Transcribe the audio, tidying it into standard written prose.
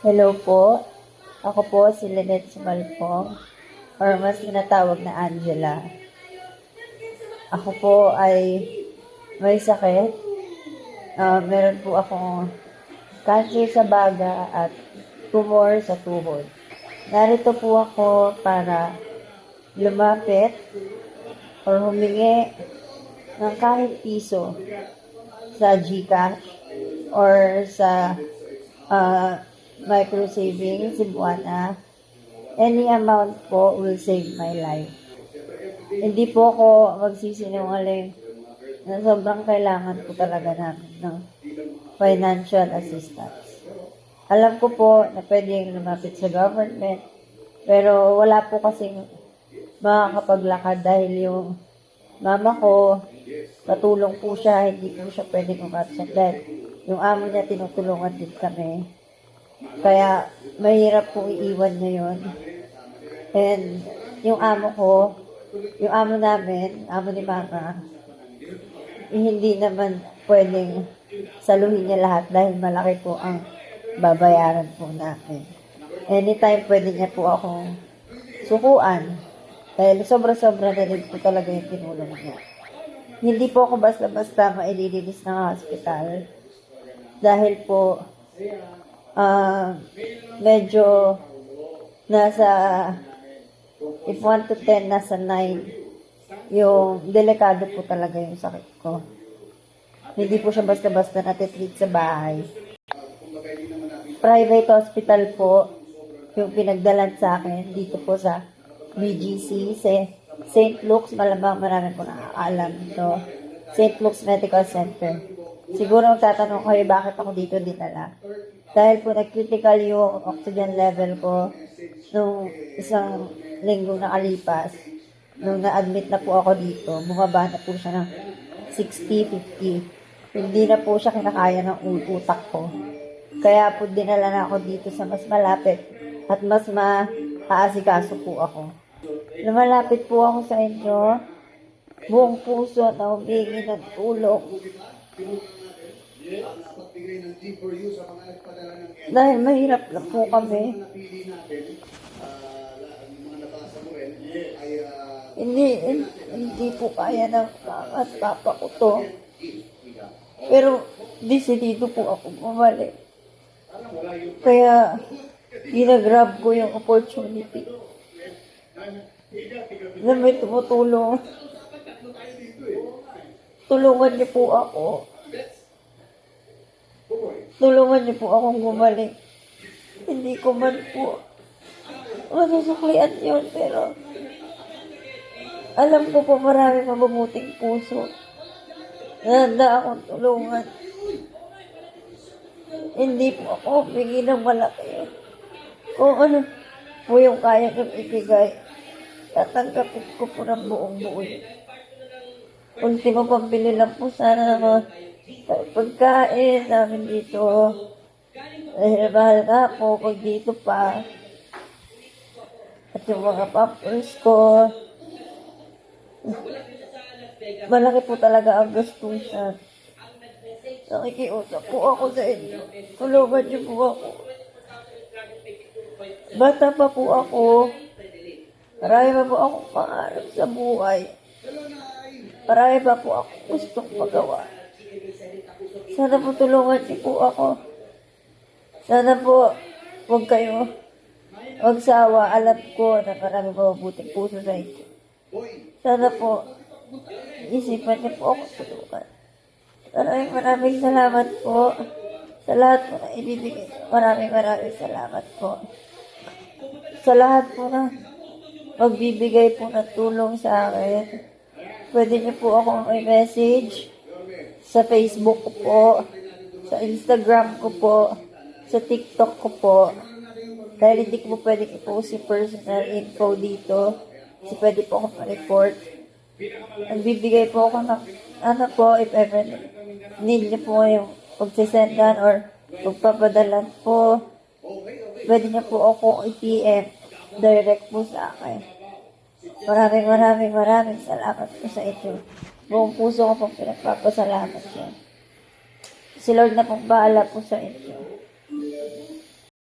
Hello po. Ako po si Lynette Sumalpong or mas tinatawag na Angela. Ako po ay may sakit. Meron po akong cancer sa baga at tumor sa tuhod. Narito po ako para lumapit or humingi ng kahit piso sa GCash or sa micro savings, Cebuana. Any amount po will save my life. Hindi po ako magsisinungaling na sobrang kailangan po talaga namin ng financial assistance. Alam ko po na pwedeng lumapit sa government, pero wala po kasing makakapaglakad dahil yung mama ko, patulong po siya, hindi po siya pwedeng umabsent dahil yung amo niya tinutulungan din kami. Kaya mahirap po iiwan niya yun. And yung amo ko, yung amo namin, amo ni mama, hindi naman pwedeng saluhin niya lahat dahil malaki po ang babayaran po namin. Anytime pwede niya po akong sukuan. Dahil sobra-sobra na rin po talaga yung tinulong niya. Hindi po ako basta-basta maililinis ng hospital. Dahil po, medyo nasa, if 1 to 10, nasa 9, yung delikado po talaga yung sakit ko. Hindi po siya basta-basta natitreat sa bahay. Private hospital po, yung pinagdalan sa akin dito po sa BGC, St. Luke's, malamang marami po nakakaalam ito. St. Luke's Medical Center. Siguro tatanong kayo bakit ako dito dinala. Dahil po nag-critical yung oxygen level ko nung isang linggo nakalipas. Nung na-admit na po ako dito, bumaba na po siya ng 60-50. Hindi na po siya kinakaya ng utak ko. Kaya po dinala na ako dito sa mas malapit at mas maaasikaso po ako. Lumalapit po ako sa inyo, buong puso na humingi ng tulong. Dahil mahirap na po kami. Hindi po kaya ng mama at papa ko to. Pero decidido po ako bumalik. Kaya ginagrab ko yung opportunity na may tumutulong. Tulungan niyo po ako. Tulungan niyo po akong bumalik. Hindi ko man po masusuklian yun, pero alam ko po marami mabubuting puso na handa akong tulungan. Hindi po ako humingi ng malaki. Kung ano po yung kaya kong ibigay, tatanggapin ko po ng buong buo. Ultimo pambili lang po sana ng mga pagkain namin dito. Dahil mahal nga po pag dito pa. At yung mga pampers ko. Malaki po talaga ang gastusan. Nakikiusap po ako sa inyo. Tulungan niyo po ako. Bata pa po ako. Marami pa po akong pangarap sa buhay. Marami pa po ako gustong magawa. Sana po tulungan niyo po ako. Sana po huwag kayo magsawa. Alam ko na marami mabubuting puso sa inyo. Sana po isipan niyo po ako tulungan. Maraming salamat po sa lahat po na ibibigay. Maraming salamat po sa lahat po na magbibigay po ng tulong sa akin. Pwede niyo po ako i-message sa Facebook ko po, sa Instagram ko po, sa TikTok ko po. Dahil hindi ko po pwedeng i-post yung personal info dito. Kasi pwede po ako ma-report. Nagbibigay po ako ng ano po, if ever need niyo po yung pagsisendan or pagpapadalan po, pwede niyo po ako i-PM direct po sa akin. Maraming salamat po sa inyo. Buong puso ko pong pinagpapasalamat yan. Si Lord na pong bahala po sa inyo.